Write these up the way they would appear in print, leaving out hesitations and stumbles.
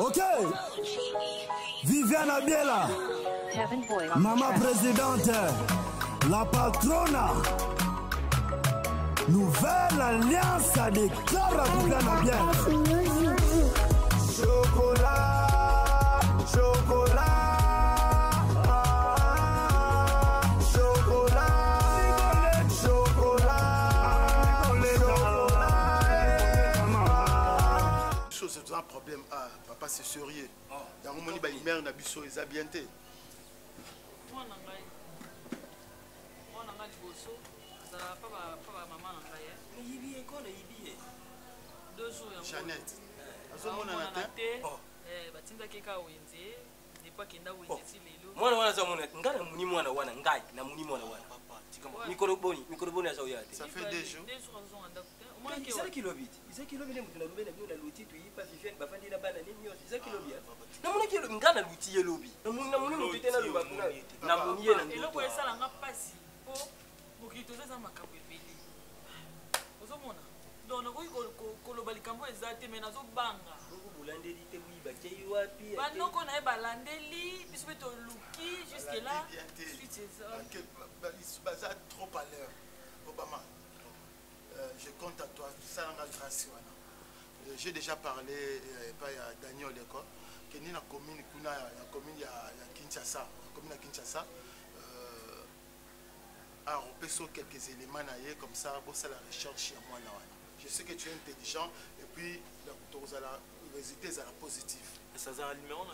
Ok. Viviane Abiela, maman présidente, la patrona. Nouvelle alliance des Clara Viviane Abiela. Chocolat, chocolat, chocolat, chocolat. Chose c'est un problème. Ah, papa c'est sérieux. Dans mon moni mère na biso ils bien té. Moi na ngai. Moi na ngai bosso. Ça pas maman na ngai. Mais yibi e ko na yibi e. 2 jours ya. Jeannette. Azomona na té. Batinda keka wenze. Depa kenda wenze ti lelo. Mwana wana za mona ngana muni mwana wana ngai na muni mwana wana. Mikoroboni aza oyate. Ça fait 2 jours. 2 jours azonga Isa kilobiti. Isa kilobiti mutu na lubena byo na luti tu yipa Viviane bafandi na bana nini yosi. Isa kilobia. Na mona kilo ngana luti ye lobi. Na muni mutu tena luba kuna. Na muni ye na ndoto. Eloko esala nga pasi po bokito za makambo ebeli. Ozomona. Donc na koloba likambo ezate mais nazo banga. Bulandeli te buiba kei wapi? Banoko na balandeli biso beto luki jusque là. Suite c'est ça. Baza trop à l'heure. Obama. Je compte à toi, ça n'a grâce. J'ai déjà parlé à Daniel Leko, qui est dans la commune de Kinshasa. La Kinshasa a repéré quelques éléments comme ça pour la recherche. Je sais que tu es intelligent et puis le résultat est positif. Ça a numéro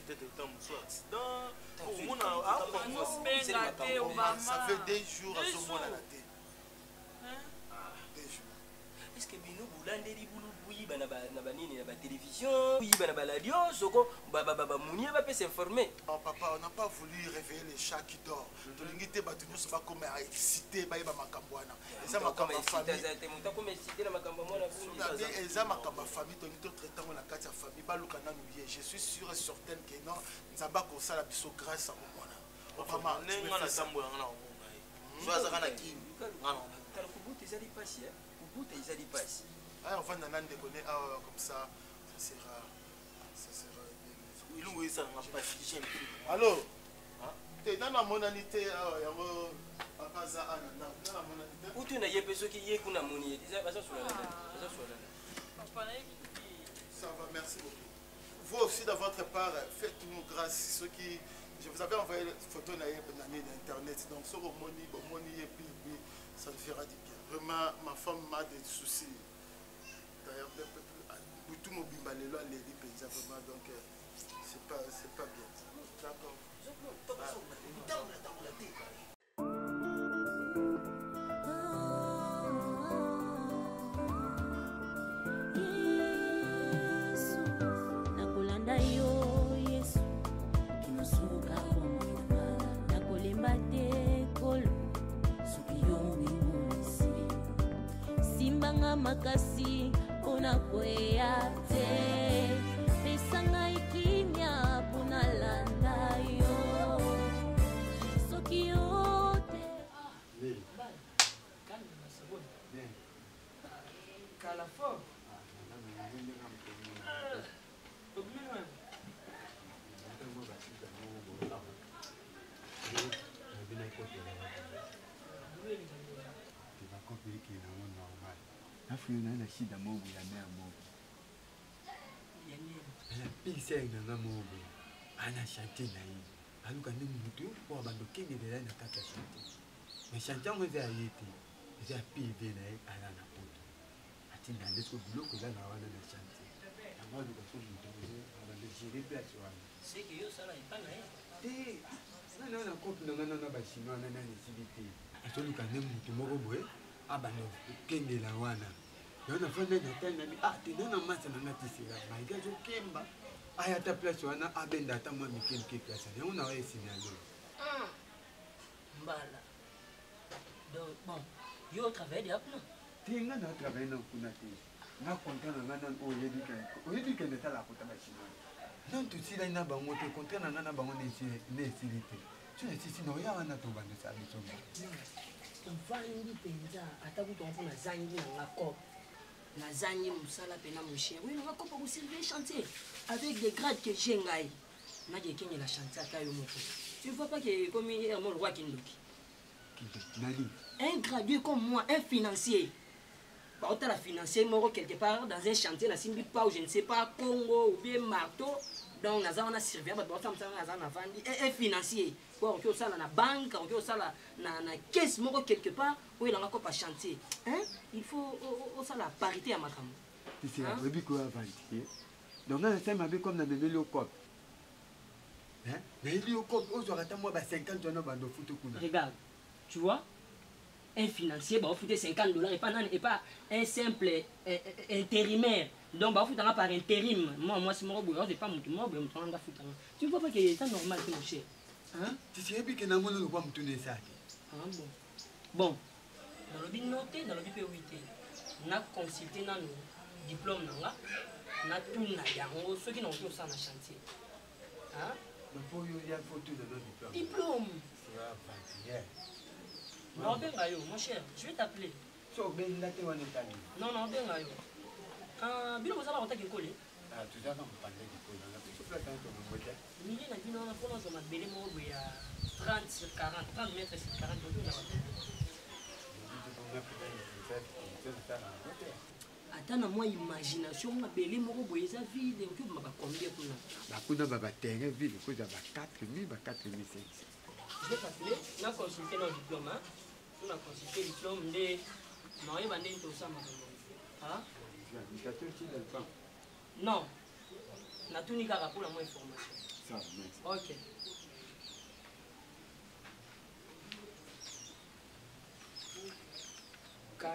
peut-être un accident. Ça fait 2 jours à ce moment-là. Est-ce que bino bulandeli bulu buyiba na banini na ba télévision buyiba na ba radio soko baba munie va peut s'informer. Oh papa, on n'a pas voulu réveiller les chats qui dorment. Tolingité batunyo so ba comme excité ba yeba makambo wana. Eza makambo famille. Muta comme excité na makambo mona bulu. Eza makambo famille to nito traitant na kati ya famille baluka na nuye. Je suis sûr et certain que non, nzaba ko sala biso grâce à mona. Papa, nenga na sambo nga na omonga. Soaza kana kimi. Ngana. Tala kubuta ezali pasi ya. Kubuta ezali pasi. Ah, on va dans l'année déconner comme ça sera il où ça n'a pas si allô t'es dans la monalité yango akaza anana dans la monalité où tu na yepe soki ye kuna moni ça va ça sur la papa ça va merci beaucoup vous aussi de votre part faites-nous grâce ceux qui je vous avais envoyé une photo na internet donc sur moni et puis ça me fera du bien vraiment ma femme m'a des soucis d'ailleurs tout mon bimbalelo les paysans vraiment donc c'est pas bien d'accord Yesu nakolanda yo Yesu kinosuka komema nakolemba te kolo soki yo mimisi simbanga makasi pona kwea te pesanga ikimya pona landa yo soki yo te Calafo. na shida mobu ya mea mobu ana pisa na mobu ana chante na yi aluka ndi mutu kwa bando kengelela na kata chante mais chante ngo za yete za pive na yi ala na poto atinda ndesko buloko za na wana na chante yango aluka so mutu ala de gérer place wana c'est que yo sala ipana te na kopi na ba chinois na sibite atoluka ndi mutu moko boye abano kengela wana yana fanda na tana bi tinana masa na natisira maiga jo kemba aya ta place wana abenda ta mwa mikemke place yango na waye signalo mbala donc bon yo travaille là non tinga na travaille na kuna te na konta na ngana oyedika na tala kota ba chinois non tu sila na bango te konta na ngana bango ne silite tu ne sisi no ya wana to bando sa biso Vangi penza atakutomfuna zangi na ngakop Nazani Moussala Pena mon chien. Oui, on va pas vous servir chantier. Avec des grades que j'ai ngaï. N'a que qui la chantier à Kayo Moko. Tu ne vois pas que comme il y a mon roi Kindoki. Un gradué comme moi, un financier. Par contre, la financier mort quelque part dans un chantier, la Simbi pas ou je ne sais pas, Congo ou bien marteau. Donc, on a servi à un financier. Quoi, on a la banque, on a la caisse mort quelque part, où il en a pas chantier. Hein? Il faut la parité à ma femme. C'est la brebis qu'on a vendu. Donc, là, c'est ma vie comme dans le cop. Mais il y a au cop, on aura 50 $. Regarde, tu vois? Un financier va foutre $50 et pas un simple intérimaire. Donc, va foutre par intérim. Moi, c'est mon boulot, c'est pas mon tour. Tu vois pas que c'est normal, mon cher. Hein? Tu sais bien que nous avons le droit de tourner ça. Bon, dans le but noté, dans le but POIT, on a consulté nos diplômes, on a tout ceux qui n'ont pas ça dans le chantier. Hein? Il y a photo de nos diplômes. Diplôme. C'est Non, ben mon cher, je vais t'appeler. Non, ben gayo. Bilo vous allez attaquer coller. Ah, tout ça, on peut parler du coller. Il y a une fois, on a belé mon 30 sur 40, 30 mètres sur 40 Attends, moi, imagination, on a belé mon boy, ça vide, et on va combien pour nous. On a terrain vide, on a 4 000, 4 500. Je vais t'appeler, on a consulté nos diplômes. On a consulté le diplôme de. Non, il va aller tout ça, hein? Non. On a tout mis pour la moins information. Ça, merci. Ok. $4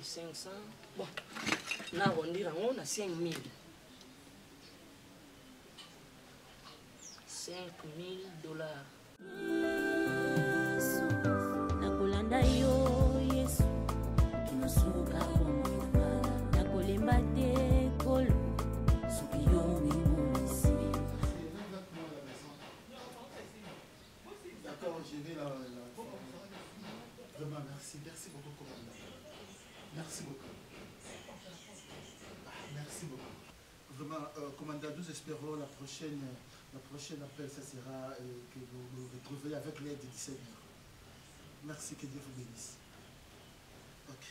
500. Bon, on a arrondi, on a 5 000. $5 000. Nakolanda yo Yesu kinosuka kwa nakolemba te kolo soki yo mimolisi. D'accord, je vais la... Vraiment, merci beaucoup, commandant. Merci beaucoup. Merci beaucoup. Vraiment, commandant, nous espérons la prochaine appel, ça sera que vous nous retrouverez avec l'aide du Seigneur. Merci, que Dieu vous bénisse. Ok.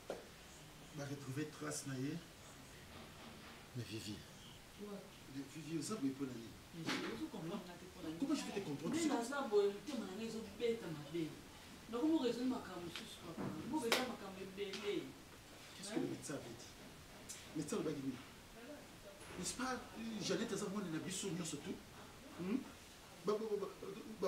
On va retrouver Trace Naye. Mais Vivi. Vivi, vous savez pour l'année. Comment je vais te comprendre? Qu'est-ce que le médecin avait dit? Le médecin le bagui. N'est-ce pas? J'allais te savoir une habitude surtout.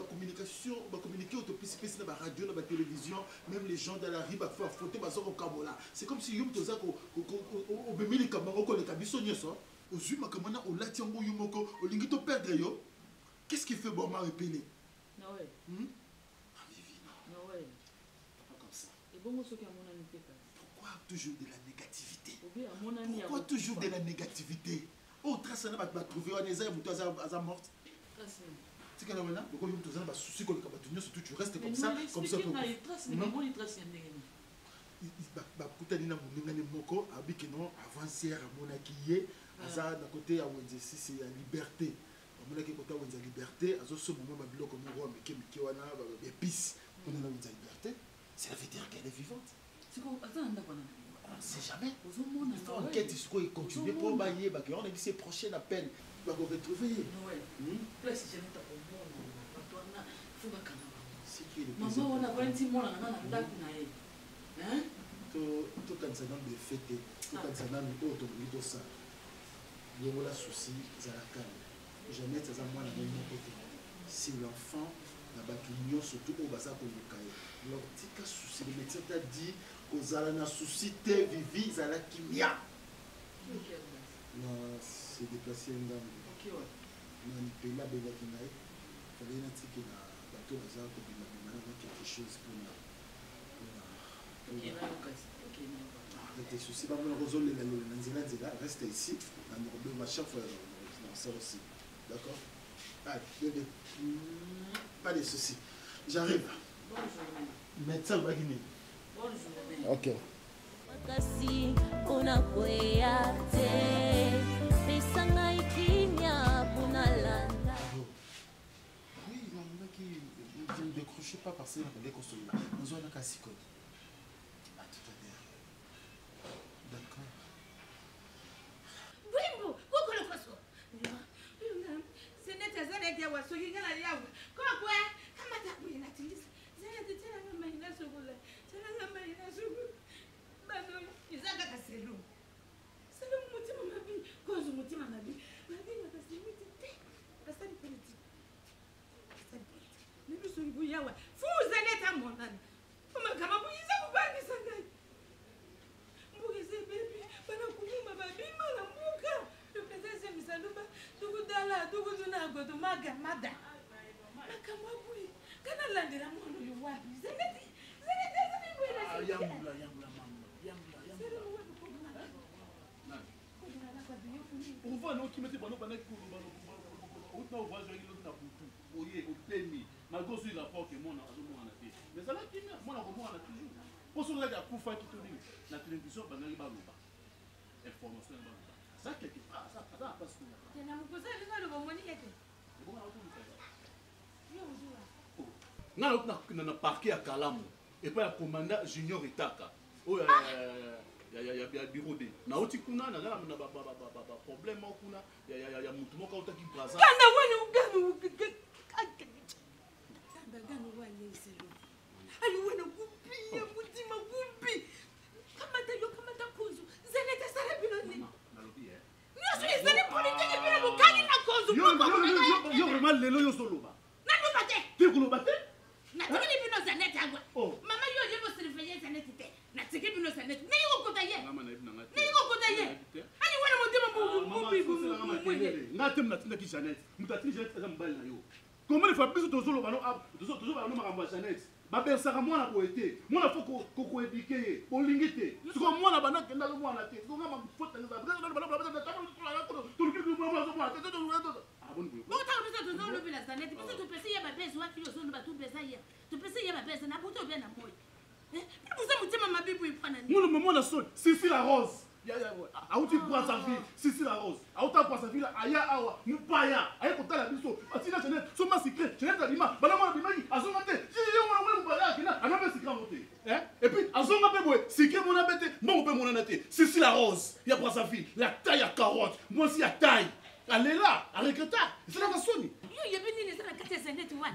Communication, communiquer autopsie, dans la radio, dans la télévision, même les gens dans la rue, faire photo, au Kabola. C'est comme si vous avez au Bémili Kamaro, au Kabisonio, au Zuma Kamana, au Latiango Yumoko, au Lingito perdre. Qu'est-ce qui fait bon m'a répété? Non, ouais. Non, ouais. Pas comme ça. Et bon, ce qui a mon ami fait. Pourquoi toujours de la négativité? Pourquoi toujours de la négativité? Oh, Trace n'a pas trouvé un essai, vous êtes morte. C'est que là, tu restes comme ça, comme ça. Bakutanina muningani moko abikeno avancière monakiye aza na côté ya wenzi c'est la liberté monaki côté wenzi liberté azo so moment mabilo comme roi meke meke wana épice on a la wenzi liberté ça veut dire qu'elle est vivante c'est quoi attends on sait jamais il faut enquête il faut continuer pour bailler bah on a dit c'est prochain appel va vous retrouver là si je ne t'ai pas faut pas quand c'est qui est le maman on a 20 mois na ndako na ye hein tout quand ça donne des fêtes tout quand ça donne autre tout ça il y a un souci ça la calme jamais ça ça moi na mon côté si l'enfant na bakignon surtout au bazar ko lukaye alors tika souci le médecin t'a dit aux ala na souci te vivi za la kimia non c'est déplacé ndam OK ouais non pays la belle kinaye fallait na tika na bateau bazar ko bima na quelque chose pour tes soucis, pas mal résoudre les reste ici, à chaque fois dans ça aussi. D'accord? Pas de soucis. J'arrive. Bonne journée. Médecin Bagini. Bonne journée. Ok. kasi mpona koya te pesa ngai kimia mpona landa. Oui, je ne décrochais pas parce que je construire. Nous avons un casse. Ah, tout à l'heure. D'accord. Wimbo, pourquoi le façon? C'est net à Zanek ya waso yinga la yawa. Kwa kwa, kama tabu ina tingisa. Zanek tena ngama ina sugula. Tena ngama ina sugula. Bado izanga kaselu. Selu mutima mabi, kozo mutima mabi. Mabi ngakasimiti te. Asali politi. Asali politi. Nibi suribu yawa. Fuza neta monana. Mama kama buyiza kubandi sangai. Mbugeze baby, bana kumuma baby mala mbuka. Tupezeze misaluba, tukudala, tukuduna godo maga mada. Makamabui, kana landira mono yuwapi. Zeneti, zeneti Yambula mama. Yambula. On voit non qui mettait pendant que on voit jouer l'autre na butu. Oye, au peni. Malgré sur la porte que mon a été. Mais ça là qui moi on a toujours. Pour cela qu'il y a Koufa qui te dit la télévision pendant les balouba. Information balouba. Ça quelque part, ça passe tout. Tena mkuza lino lo bomoni yete. Bon on a Yo tout. Na parquet à Kalamu et pas le commandant Junior Itaka. Oh ya bureau de. Na oti kuna na problème kuna ya mutu moko utaki braza. Kana wenu uganu. Ganu wale selo. Ayi wenu kupi ya mutima kupi. Kama ta kuzu. Zeneta sare biloni. Nyoso zene politique bila bokani na kuzu. Yo vraiment lelo yo soloba. Na no bate. Te kuloba te? Na tikili bino zaneta agwa. Mama yo yebo surveiller zaneta te. Na tikili bino zaneta. Ne yo kotaye. Ne yo kotaye. Ani wena mutima bubi. Ngate mnatinda ki Janet. Mtatini Janet eza mbali na yo. Comment il faut plus de solo bano toujours bano makambo Janet. Ba bersaka mwana ko ete. Mwana faut ko éduquer, ko lingite. Siko mwana bana kenda lo mwana te. Siko ngama faute na ba. Sissi la rose. Auti bois sa vie, Sissi la rose. Auta bois sa vie aya awa, mupaya. Aya kotala biso. Atina Janet, soma secret, Janet alima, bala mwana bimaki, azonga te. Yo mwana mupaya kina, anabe secret voter. Et puis azonga pe boy, secret mona bete, mbongo pe mona nate. Sissi la rose, ya bois sa vie, la taille à carotte, moi aussi à taille. Elle est là, avec le tas. C'est la façon.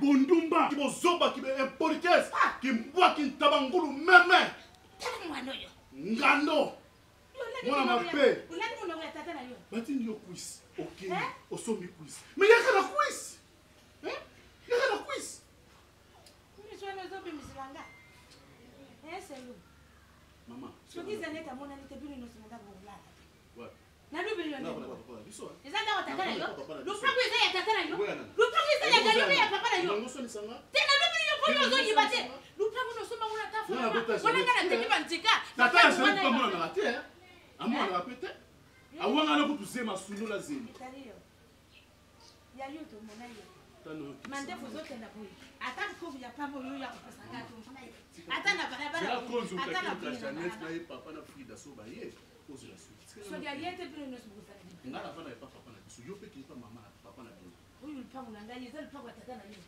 Bondumba, qui me zoba, qui me impolitesse, qui me boit, qui me tabangulu, même. Ngando. Moi, ma paix. Matine yo quiz. Ok. Au sommet quiz. Mais il y a que la quiz. Il y a que la quiz. Maman. Je dis à Neta, mon ami, tu es venu nous demander à vous là. Ouais. Na lubiri yo. Non, papa, biso. Ezanga watakala yo. Lupango eza ya tatala yo. Lupango eza ya gayo ya papa na yo. Tena lubiri yo polo zo yibate. Lupango no soma una tafu. Wana kana teki bantika. Tata je ne comment on a raté hein. Amo on a répété. Awanga na kutuze masuno la zemi. Tariyo. Ya yo to mona yo. Tano. Mande fuzote na boy. Ata ko ya pamo yo ya kupesanga to mona yo. Ata na barabara. C'est la cause où quelqu'un de la Jeannette na papa na Frida so ba ye. Ose la suite. So ya yete bino no sibuzana. Ngala fana pa papa na biso yo pe ki pa mama na papa na biso. Uyu lupango na ngai yeza lupango tatana yo.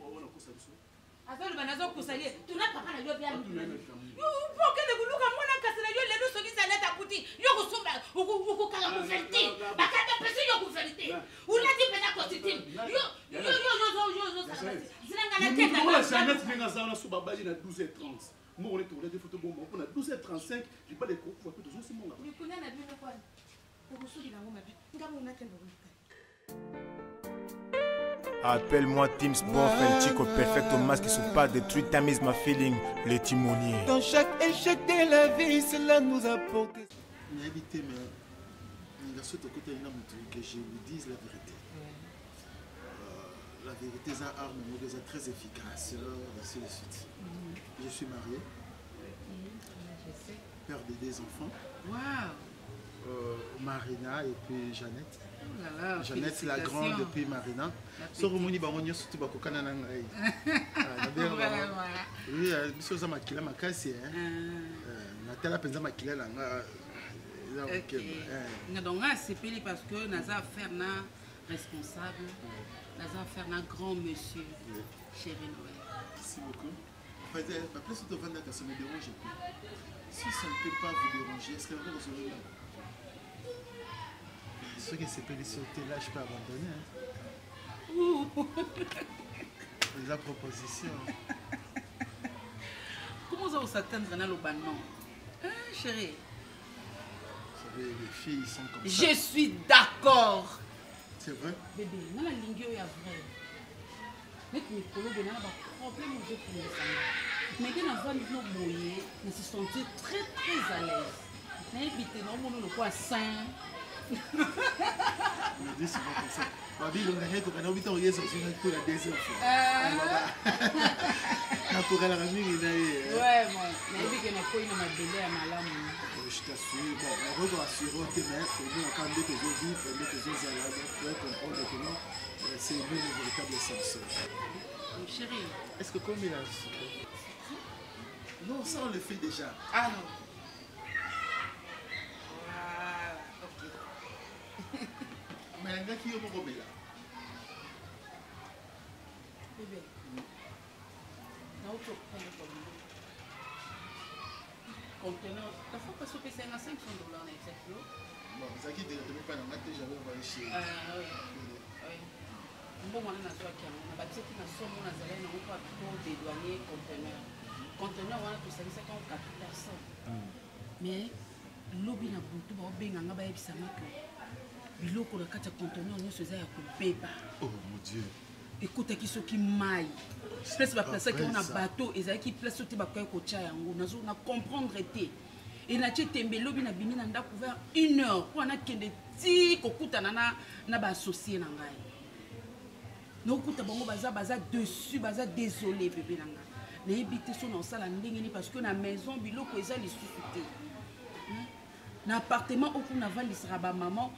Ona kusa biso. Azolo banazo kusalie. Tuna papa na yo bia. Yo pokele kuluka mwana kasina yo lelo soki saleta puti. Yo kusumba ukukala kuferti. Bakata pesi yo kuferti. Ulati pena kostiti. Yo zinanga na tena. Moi la Jeannette venga zana so babali na 12h30. Moi on est tourné des photos bon on a 12h35, j'ai pas les cours pour peu de choses mon là. Ni kuna na bino kwa. Ukusudi na ngoma bi. Ngamu unatenda Appelle-moi Team Sport, Felchico Perfecto Masque sous pas détruit, tamise ma feeling, le timonier. Dans chaque échec de la vie, cela nous apporte. Mais habité, mais il y a ce côté que je vous dise la vérité. La vérité, c'est une arme très efficace. Ainsi de suite. Je suis marié, père de 2 enfants. Waouh! Marina et puis Jeannette. Voilà, Jeannette la grande et puis Marina. Soromoni bangonyo surtout bakokana na ngai. Oui, biso za makila makasi na tela penza makila na nga. OK. Donc c'est pili parce que naza affaire na responsable. Naza affaire na grand monsieur. Chéri Noël. Merci beaucoup. Ma place de vendre ça me dérange plus. Si ça ne peut pas vous déranger, est-ce que vous aurez là? Ceux qui s'appellent ici au là, je peux abandonner. La proposition. Comment ça vous s'attendre dans le banon? Chérie. Vous savez, les filles sont comme ça. Je suis d'accord. C'est vrai? Bébé, dans la ligne, il y a vrai. Mais tu me connais, il y a un problème de pour mais quand on va nous mouiller, on se sentit très très à l'aise. Mais évitez non, on ne pas sain. On dit souvent comme ça. Babi, on a dit qu'on a 8 ans, on a pour la deuxième fois. On a pour la ramener, il a eu. Ouais, moi. Mais vu qu'on a pas eu ma belle à ma lame. Je t'assure, bon, on va assurer au témoin, pour nous, on peut mettre les eaux vives, mettre les eaux à pour comprendre que non, c'est une véritable sanction. Chérie. Est-ce que comme il a non, ça on le fait déjà. Ah non. Voilà, ok. Mais il y a qui est au Bébé. Bébé. Non, tu prends le conteneur. La fois que tu payes $500 dans cette eau. Bon, ça qui ne te pas dans la tête, j'avais envoyé chez. Oui. Bon, on a un bâtiment qui a son nom, on a un dédouané conteneur. Conteneur, on a tout ça, c'est 4 personnes. Mais lobby na buntu ba obenganga ba yebisanga que biloko na kati ya conteneur nyonso eza ya kobeba. Oh mon Dieu. Écoute qui soki mai. Place ba place qui on a bateau ezaki place soki ba koya kocha yango nazo na comprendre te. Et na tembe lobby na bimi na ndako vers 1 heure pour na kende ti kokutana na ba associé na ngai. No kuta bango baza dessus baza désolé bébé na ngai. Na ebité so na sala ndengeni parce que na maison biloko eza lisusu te. Na appartement oku na vandisera ba maman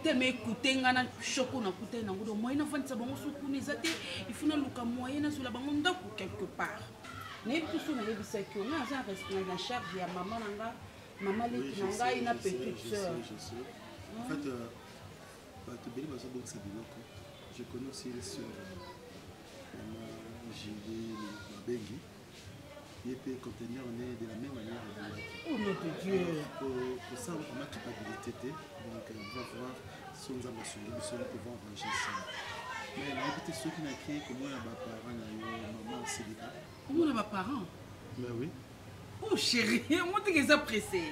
te me écouter ngana choko na kuta na ngodo moyen na vandisa bango so kuna ezate il faut na luka moyen na sola bango ndako quelque part. Na ebité so na ebisa que on a un responsable en charge ya maman nanga maman leki nanga ina petite sœur. En fait bato beli bazo bokisa biloko. Je connais aussi les sœurs. Julie, Bengi. Et puis contenir on est de la même manière. Oh notre Dieu. Pour ça, on a capacité. Donc on va voir si on a besoin de pouvoir arranger ça. Mais l'éviter ceux qui n'ont pas comme on a des parents, maman c'est des cas. Comment on a des parents? Mais oui. Oh chérie, moi tu es pressé.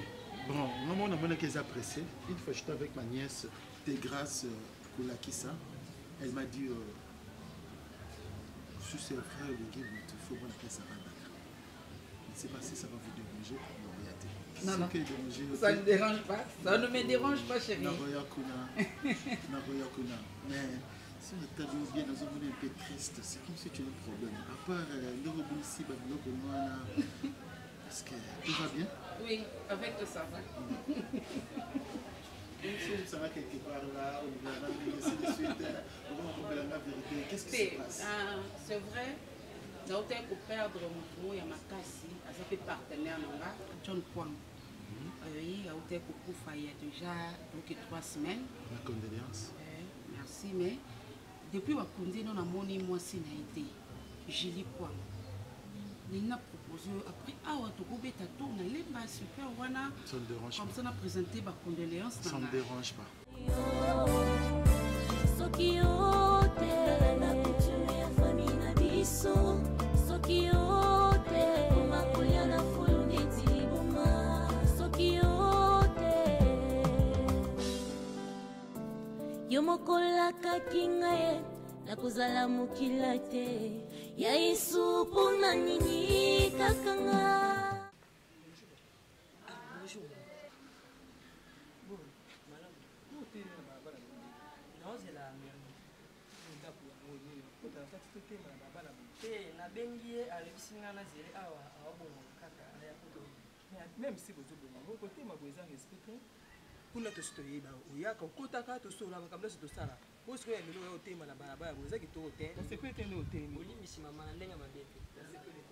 Bon, moi on a moins qu'ils apprécié. Une fois j'étais avec ma nièce, t'es grâce pour la Kissa. Elle m'a dit si c'est vrai, le gars, il faut voir que ça va. Je ne sais pas si ça va vous déranger. Non, non. Ça ne dérange pas. Ça ne me dérange pas, chérie. Mais si on est bien dans un monde un peu triste, c'est comme si tu as un problème. À part le rebond ici, est-ce que tout va bien? Oui, avec tout ça va. Si ça va quelque part là, on va la vérité. Qu'est-ce qui se passe? C'est vrai. Nous avons perdre mon ya makasi, ça fait partenaire John Kwang. Oui, il a été il y a déjà 3 semaines. Ma condoléance. Merci, mais depuis que nous avons moni moi si na été Julie Kwang. Il a proposé après tu peux tour na lemba super wana. Ça ne dérange pas. Comme ça on a présenté ma condoléance. Ça ne me dérange pas. Yomokola kakingaye nakuzala mukila te ya Yesu pona nini kakanga. Même si vous avez un côté, ma voisine respecte, kuna tosi toyeba oyaka okotaka tosola makambo nyonso tosala posiko ya lelo oya otema na balabala boye eza kitoko te osekwe te nde otelemi olimbisi mama na ndenge mabe te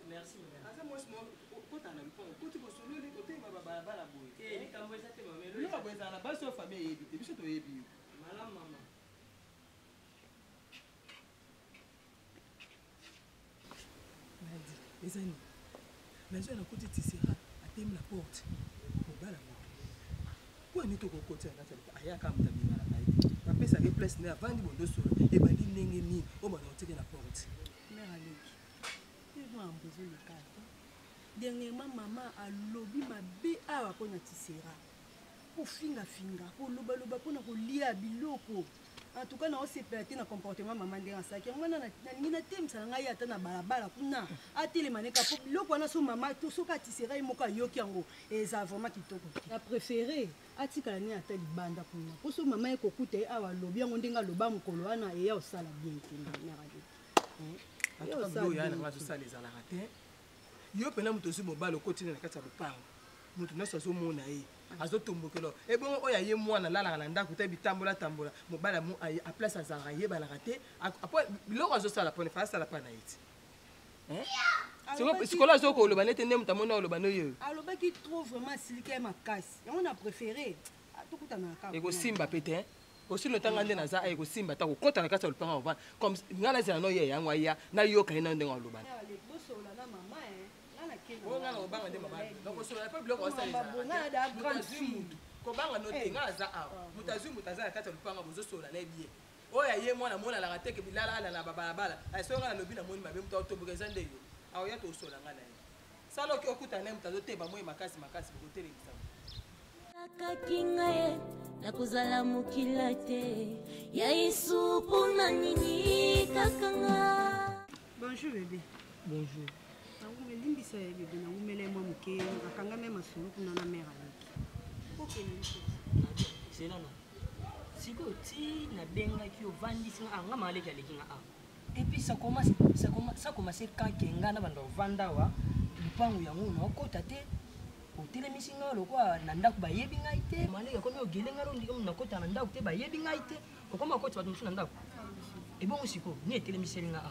merci aza mwasi mo okotana na lipongo okoti bosololi otema babalabala boye likambo eza te mama eloko boye ezala na basi oyo famille eyebi te biso toyebi yo malamu mama nadi eza nini nazwi nakoti tisera atemi na porte mobala moto kwani tokokoti anati ayaka moto abingana na ye bapesaki place nde avandi bondosola ebandi ndenge nini omana oteke na porte mère aleki ezoambo ezoleka te dernièrement mama alobi mabe awa mpona tisera kofingafinga kolobaloba mpona kolia biloko en tout cas naosepela te na comportement mama ndenge asaki yango wana nalingi natemisa na ngai ata na balabala kuna atelema neka mpo biloko wana so mama soki atisera ye moko ayoki yango eza vraiment kitoko na préféré atikala nini ata libanda kuna mpo so mama ye kokuta ye awa alobi yango ndenge aloba mokolo wana eya osala bien te nanga azosala ezalaka te yo mpena moto ozwi mobali okotine na kati ya lopango moto nyonso azomona ye azotombokela ebongo oyo aye mwana alalaka na ndako te bitambola tambola mobali aplace azalaka yebanaka te apo biloko azosala mpona fa asala mpa na ye ti sikolo azoka oloba nete nde moto amoni oloba noyo alobaki trop vraiment asilika ye makasi yango na préféré tokutanaka ekosimba pe te osilo ntanga nde naza ekosimba ta kokota na kati ya lopanga ovana comme ngai nazela noye yango aya nayoka ye na ndenge alobana ngana obanga nde mabali donc osola pe biloko osalekobanga no te ngai aza awa moto azwi moto aza na kati ya lopanga bozosola na ebie oyo aye mwana monalaka teke bilalala na babalabala soki ngai nalobi namoni mabe moto aotomboka eza nde yo aoya tosola ngai na ye sala oki okutana naye moto azoteba moi makasi makasi bokotelemisa kaki ngai nakozala mokila te ya isupu na nini kakanga. Bonjour bébé. Bonjour. Limbisa ya bébé na umele mwa moke akanga me masolo kuna na mère aleki. C'est là non. Siko ti na bengaki ovandisi nga maleki aleki nga a. Et puis ça commence quand kenga na bando vanda wa lupangu yango na okota te. Otelemisi nga lokwa na ndako bayebi ngai te maleki akomi ogele nga londi na kota na ndako te bayebi ngai te okoma okoti bato mosusu na ndako ebongo siko ni etelemiseli nga a.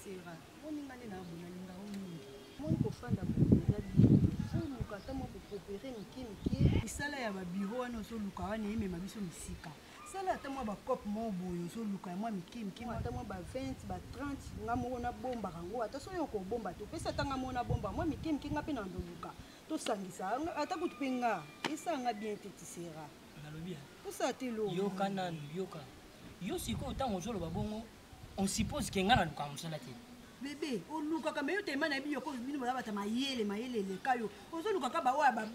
Sera moni ngane na abona linga omingi moni kofanda boza soluka ata mwa kopropere mike misala ya babiro wana ozoluka wana emema biso misika sala ata mwa bacope moko boye ozoluka ya mwa mike ata mwa ba 20 ba 30 nga moko nabombaka yango ata soki okobomba te opesa ata nga moko nabomba mwa mike nga mpe na ndoluka tosangisa ata kutu mpe nga esanga bien te tisera nalobi tosala te lo yoka nanu yoka yo sikoyo ntango ozoloba bongo on suppose ke nga naluka mosala te bébé olukaka me yo tema na yebi yoko bino baza bata mayele eleka yo ozolukaka baoya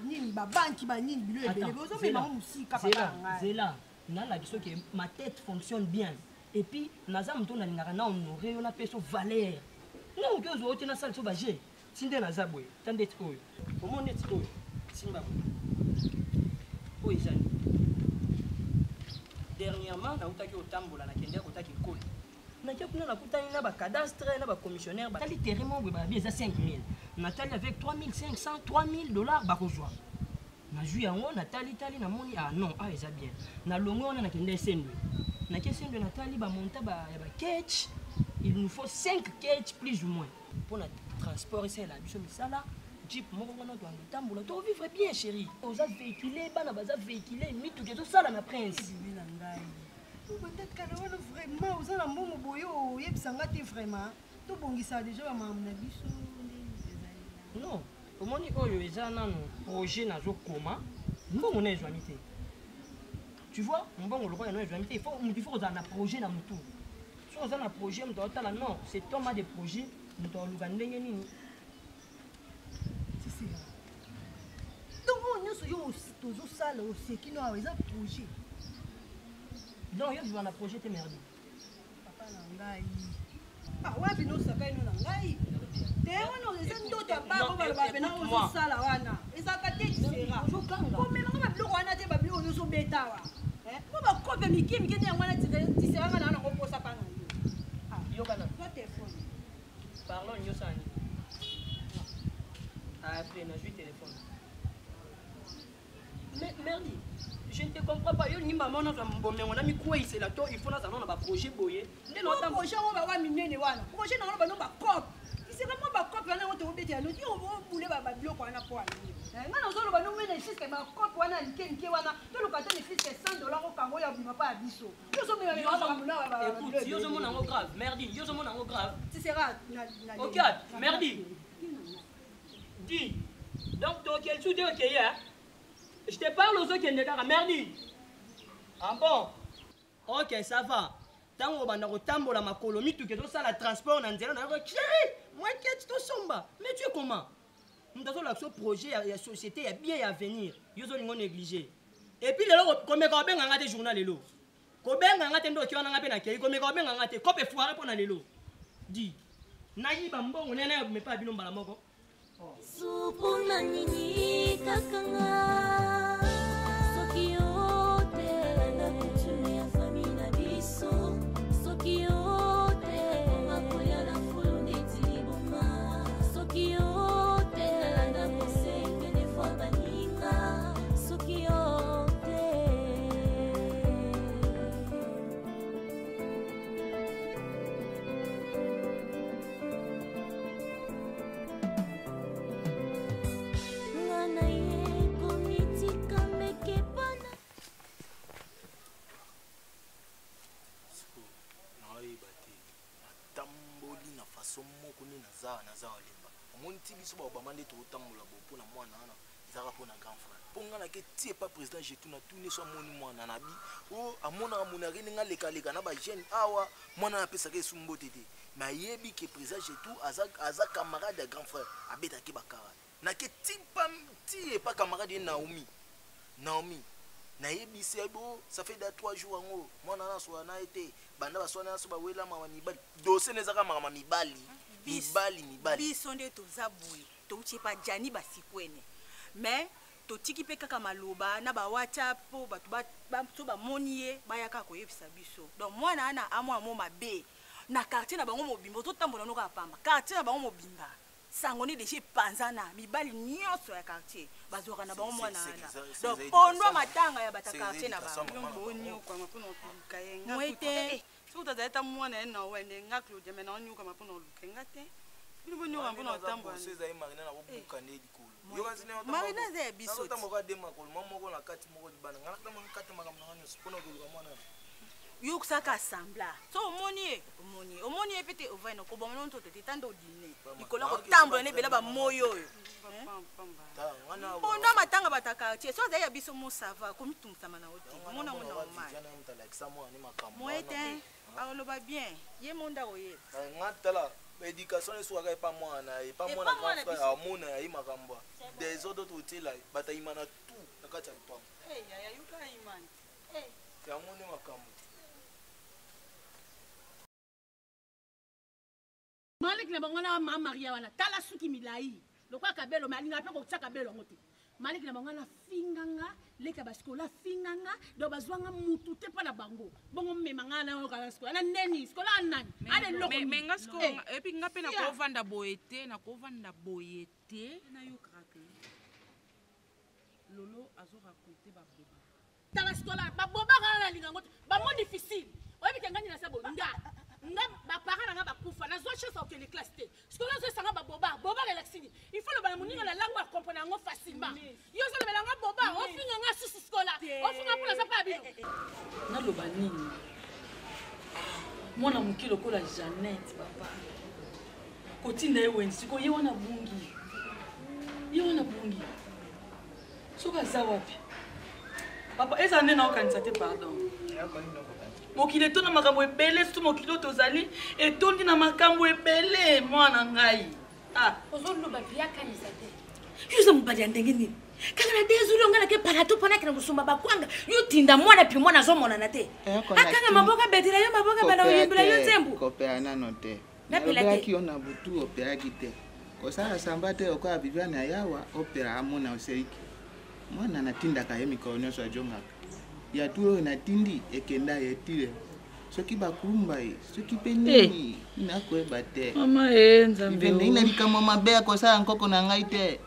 nini babanki banini bilo ebele ozomema mosika zela nalaki soki ma tête fonctionne bien et puis naza moto nalingaka na honore yo napesa valeur nga moke ozwa ote nasala so baje ti nde naza boye ta ndeti oyo omoni neti oyo simba boye oyo ezali dernièrement nautaki otambola nakende akotaki ekoli nakia kuna nakutani na bacadastre na bacommissionnaire batali terrain moko boye babi eza 5000 natali avec 3500 $3000 bakozwa nazwi yango natali namoni ah non ah eza bien nalongo wana nakende esendwe nakia esendwe natali bamonta ya baketch il nous faut 5 ketch plus ou moins pour na transport esala biso misala jeep moko wana toangotambola tovivre bien chéri oza véhicule bana baza véhicule mituke tosala na prince na ngai peut-être kala wana vraiment oza na mbongo boye oyebisanga te vraiment tobongisa déjà bamamu na biso non omoni oyo eza nano projet nazokoma mbongo na ezwami te tu vois mbongo lokola na ezwami te il faut kozala na projet na motu soki oza na projet moto aotala non c'est toma de projet moto aoluka ndenge nini donc oyo nyonso yo tozosala oseki no awa eza projet donc yo viva na projet te merdi papa na ngai wapi nosaka ino na ngai te wana eza ndoto ya bako baloba pena ozosala wana ezalaka te kisera komelanga babiloko wana te babiloko nyonsobeta awa po bakope mike nde yango wana tiseranga na nango posa mpa na yo yokana to telefone parlons nyonso ani après nazwi telefone Merde, je ne te comprends pas. Ni maman, on a mis quoi ici là? Il faut dans un projet boyer. Le projet, on va voir miner. Projet, on va voir cop. C'est vraiment pas cop. On a obéi à nous. On va bouler ma bloc. On a quoi? On va nous mettre les fils que ma cop. On a une kenke. On a tout le côté des fils que $100 au Congo. Il n'y a pas à biso. Écoute, yo sommes en grave. Merde, yo sommes en grave. Tu seras. Ok, merde. Dis. Donc, toi, quel soutien ok, hein? Je te parle aux autres qui sont merde. Ah bon? Ok, ça va. Tant qu'on va tambola ma colonie, tu que ça la transport dans zéro, chérie, moi qu'est-ce que tu sommes? Mais tu es comment? Nous avons ce projet, il y a société, il y a bien à venir. Ils ont négligé. Et puis, comme on a des journaux, les lots. Comme on a des gens qui ont un peu comme on a des copes foirées pour les lots. Dis, Naï Bambo, on n'est pas bien dans la moko. Supuna nini kakanga soki yote na kuchumi ya famina biso soki yote makoya na fulu ndeti boma soki yote na kosenge ne fwa baninga soki yote naza limba monti biso ba bamande to tambola bo pona mwana ana zaka pona grand frère ponga na ke tie pas président jetu na tout ne so moni mwana na bi o amona amona rini nga leka na ba jeune awa mwana na pesa ke sumbote te ma yebi ke président jetu aza camarade de grand frère abeta ke bakara na ke tie pas camarade Naomi na yebi sebo ça fait 3 jours ngo mwana na so na été banda baswana so ba wela mama mibali dossier nezaka mama mibali mibali biso nde toza boye touti pa jani basikwene mais totiki pe kaka maloba na ba WhatsApp po batu so ba moniye bayaka koyebisa biso donc mwana ana amwa mabe na quartier na bango mobimba to tambola no ka pamba quartier na bango mobimba sangoni deje panzana mibali nyonso ya quartier bazoka na bango mwana ana donc onwa matanga ya bata quartier na bango mbonyo kwa mapuno kayenga mwete suta zaita mwana na wende ngaklo jeme na onyuka mapuno lukengate bino nyoka mapuno tambo seza yi marina na bobuka ne dikolo yo bazine marina ze biso tambo de makolo moko na kati moko libana ngala kama kati makam na nyo sipono ko mwana yo kusaka assembla so omoni epete ovino ko bomono nto te tando dine dikolo ko tambo ne bela ba moyo yo on a matanga bataka tie so za biso mo sava ko mitumsa mana oti mona mona ma moete aloba bien ye monda oye ngatala éducation ne soit pas moi et pas moi grand frère amona ya makamba des autres hôtels bata imana tout na kati ya pam ya yuka imani ya mone makamba Malik na bangana mama Maria wana tala suki milai lokwa kabelo malinga pe ko tsaka belo ngote Malik na bangana finganga leka baskola finganga do bazwanga mutu te pa na bango bongo memanga na ka skola na neni skola nani ale loko menga skola epi ngape na ko vanda boyete na yukrake lolo azo raconter ba boba tala skola ba boba kana linga ngote ba mo difficile oyebi kangani na sabo nga ba parents nga ba kufa na zo chance au les classes te skola zo sanga ba boba relaxini il faut le bana muninga la langue comprendre ngo facilement yo zo le bana nga boba o finga nga susu skola o finga pula za pa bino na loba nini mwana mukilo kola Jeannette papa kotinda ewensi ko ye wana bungi soka za wapi papa eza nde na okanisa te pardon mokili to na makambo ebele surtout mokili tozali etondi na makambo ebele mwana ngai ozoloba biakanisa te yuza mobali ya ndenge nini kaka na dezuli onga na ke parato mpona ke na kosumba bakwanga yo tinda mwana pi mwana azomonana te akanga maboka betela yo maboka bana oyembela yo nzembu kopea nano te nalobelaki yo na butu opeaki te kosala samba te okoya Viviane ayawa opera amona oseiki mwana natindaka ye mikolo nyonso ajongaka ya tu oyo natindi ekenda yetile soki bakumba ye soki pe nini nakoyeba te mama nzambe ndenge na likambo mabe akosala nkoko na ngai te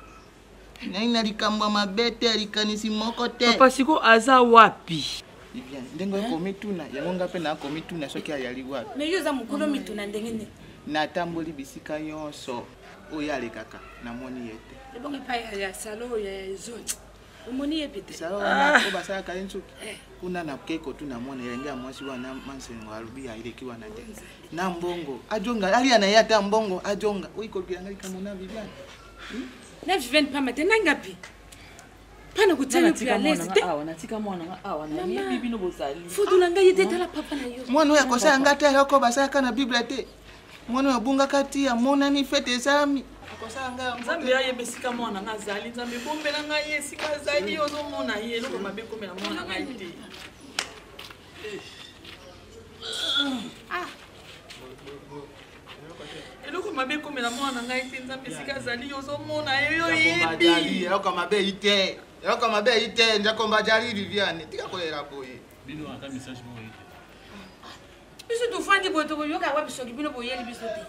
naina likambo mabete alikanisi moko te. Papa siko aza wapi? Viviane, ndengo komituna, yango ngape na komituna soki ayali wapi. Mais yo za mukolo mituna ndengene. Natamboli bisika nyonso oyo alekaka namoni yete. Ebonge pa ya salo ya zone. Omoni yepete. Salo wana ko basaka kalensuki. Kuna na keko tu namona yenge amwasi wana mansengo alubi aileki wana de. Na mbongo ajonga ali ana yata mbongo ajonga. Uiko kiranga kamona Viviane. Na Viviane pa matena ngapi? Pana kutana pia lezi te. Awa natika mwana nga awa na ni bibi no bozali. Fudu nanga yete tala papa na yo. Mwana ya kosa ngata yako basaka na Biblia te. Mwana ya bunga kati ya mona ni fete zami. Akosa nga Nzambe ya yebesika mwana nga zali Nzambe bombela nga yesika zali ozo mona ye loko mabe komela mwana nga ite. Eloko mabe komela mwana nga ite Nzambe sika zali ozo mona yo yebi. Eloko mabe ite. Eloko mabe ite njakomba jali Viviane. Tika kolera boye. Bino aka message mo ite. Biso tufandi boto ko yoka wapi soki bino boyeli biso te.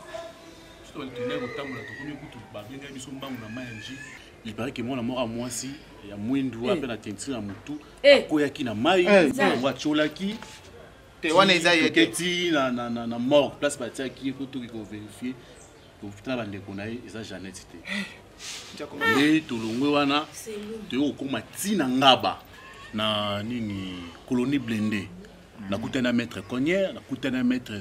Il paraît que moi, mort à moi si, il y a moins de voix, la teinture à moutou, koyaki na maï, wacholaki, keti na mort, place batia qui faut tout vérifier, pour putain bande konaï, ça Jeannette c'était. Mais tout le monde wana, tu es au coma tina ngaba na nini colonie blindée. Na kutana maître Connière, na kutana maître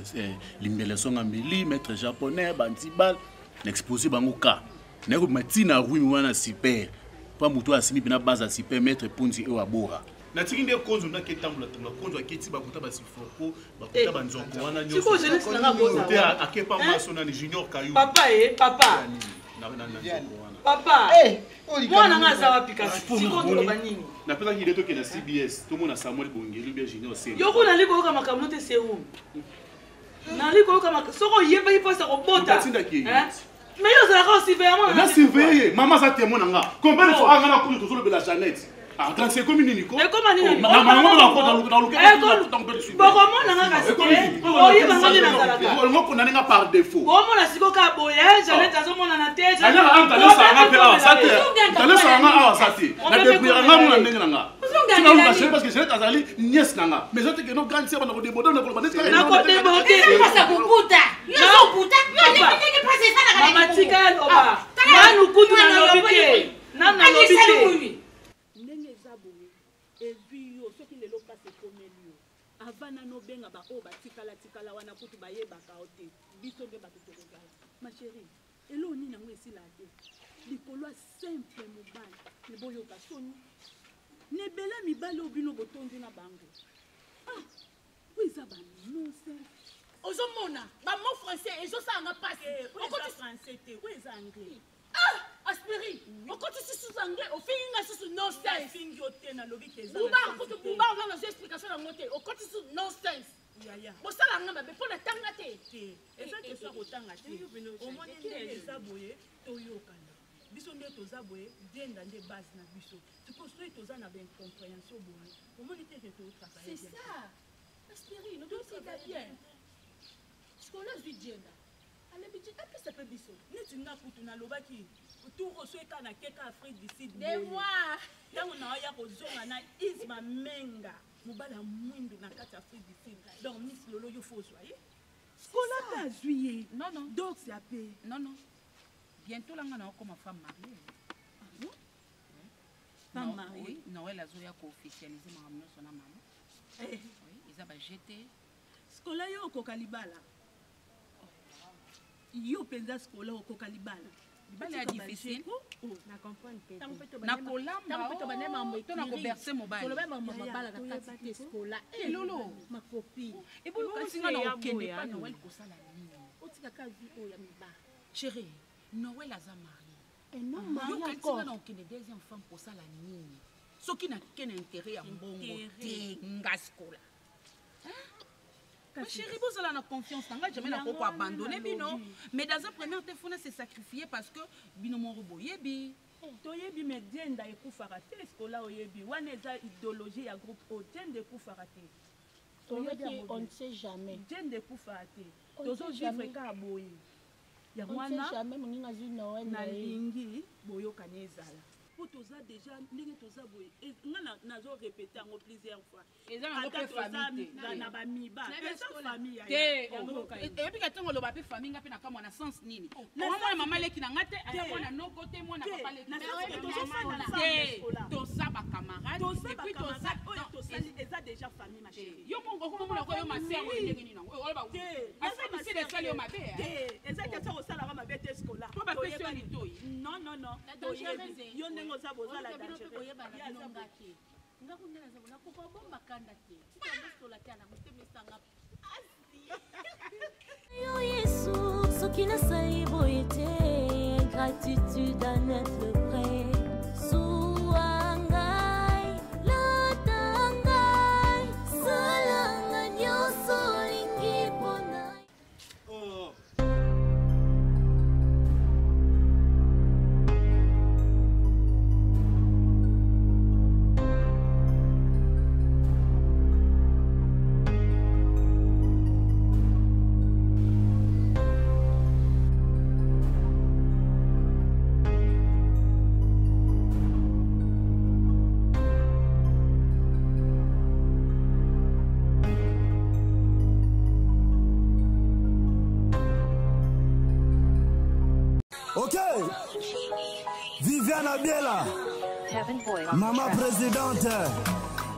Limbeleson Ambili, maître japonais, Bantibal, l'exposé bangoka. Na ko matina rui wana super. Pa muto asimi pina base super maître Ponzi e wabora. Na tikinde konzo na ketambula tanga konzo aketi bakuta basifoko, bakuta banzongo wana nyoso. Siko jeunesse nanga boza. Akepa masona ni junior kayu. Papa papa. Papa. Mwana nga za wapi kasi? Siko toloba nini? Na pesa ki leto ke na CBS, tout monde Samuel Bongeli bien junior c'est. Yoko na liko yoka makamno te c'est où? Na liko yoka mak soko yeba ipasa ko bota. Mais yo za ka surveillement. Na surveiller, maman za témoin nga. Combien de fois nga na ko to solo la Jeannette? Ah, quand c'est comme nini ko? Mais comment nini? Maman na ko dans le cas. Boko mona nga kasi. Oyi bango na zalaka. Ngo na nga par défaut. Bomo na siko ka boye, Jeannette azomona na tete. Ana anta le sa nga pe awa sate. Tale sa nga awa sate. Na depuis nga mona ndenge nga. Tina nga c'est parce que Jeannette azali nièce nga. Mais zote que no grand sœur na ko deboda na ko ba ndeka. Na ko deboda. Eza pasa kukuta. Yo kukuta. Yo ndenge pasa sana kana. Mama tika oba. Manu kutu na lobite. Nana lobite. Ndenge zaboye. Evi yo soki lelo kase komeli yo. Avana no benga ba o batikala wana kutu bayebaka ote. Biso nde bakutokozala. Ma chérie, elo ni nango esila te. Likolo simple mobile. Ne boyoka soni. Ne bela mibale obino botondi na bango. Ah, oui ça ba nonsense. Ozomona, ba mot français ezosanga passe. Okoti français te, oui ça anglais. Ah, aspiri. Okoti susu anglais, ofinga susu nonsense. Fingi otena lobi keza. Buba kutu buba nga na explication na ngote. Okoti susu nonsense. Ya. Bosala nga mabe pona tanga te. Eza ke so kotanga te. Omoni nde ezaboye toyokana. Biso nde tozaboye denda nde base na biso. Supposé toza na ben compréhension boye. Omoni te to travailler. C'est ça. Aspiri, no doit pas bien. Scolaire du gender. Ale biti epi ça peut biso. Neti nga kutu na lobaki. Tour osweka na keka Afrique du Sud. De moi. Tango na ya kozonga na Isma Menga. Mobala mwindu na kati Afrique du Sud. Donc Miss Lolo yo faut soyer. Scola pas juillet. Non. Donc c'est après. Non. Bientôt là on a comme femme mariée. Ah bon? Femme mariée. Oui, Noël a zoya ko officialiser ma maman son maman. Oui, ils a ba jeté. Scola yo ko kalibala. Yo penza scola ko kalibala. Libala est difficile. Na comprendre pe. Na kolamba. To na ko bercer mobile. To loba mama bala ka kati scola. Eh lolo, ma copine. Et bon kasi nga na okende pa Noël ko sala nini? Otika ka vi o ya miba. Chérie, Noël a za marié. Et non marié encore. Yo kasi nga na okende deuxième femme ko sala nini? Soki na ken intérêt ya mbongo te nga scola. Ma chérie, vous avez la confiance, jamais la coco abandonné, bino. Mais dans un premier temps, il faut se sacrifier parce que bino mon robot yebi. Toyebi mais djenda ekufaraté, scola oyebi. Wana eza idéologie ya groupe O, djenda ekufaraté. On ne sait jamais. Djenda ekufaraté. Tozo vivre ka boye. Ya On ne wana sait jamais moninga zu Noël na lingi boyo kanezala. po toza déjà ndenge toza boye nga nazo répéter yango plusieurs fois eza nango mpe famille te na bamiba eza famille te eyebi ka ntango oloba mpe famille nga mpe nakamwa na sens nini omona mama leki na nga te aya mwana noko te mwana papa leki te toza bacamarade epuis toza eza déjà famille ma chérie yo mongo okomona ko yo masere oyo ndenge nini nango oloba asebisi desali yo mabe eza kesa kosalaka mabe te skola po bapesi yo litoi non yo ndenge oza bozala dangereux ngakundela zabo nakoka bomba kanda te tikasola te na mutemesanga yo Yesu soki nasali boye te gratitude à notre près zuwa ngai lata ngai salanga nyonso olingi mpona Ok, Viviane Biela, maman présidente,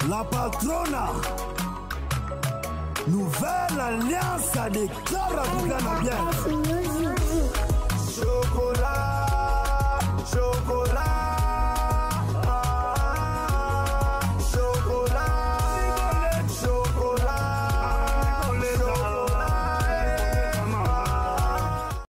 la patrona, nouvelle alliance des Clara Viviane Biela. Chocolat.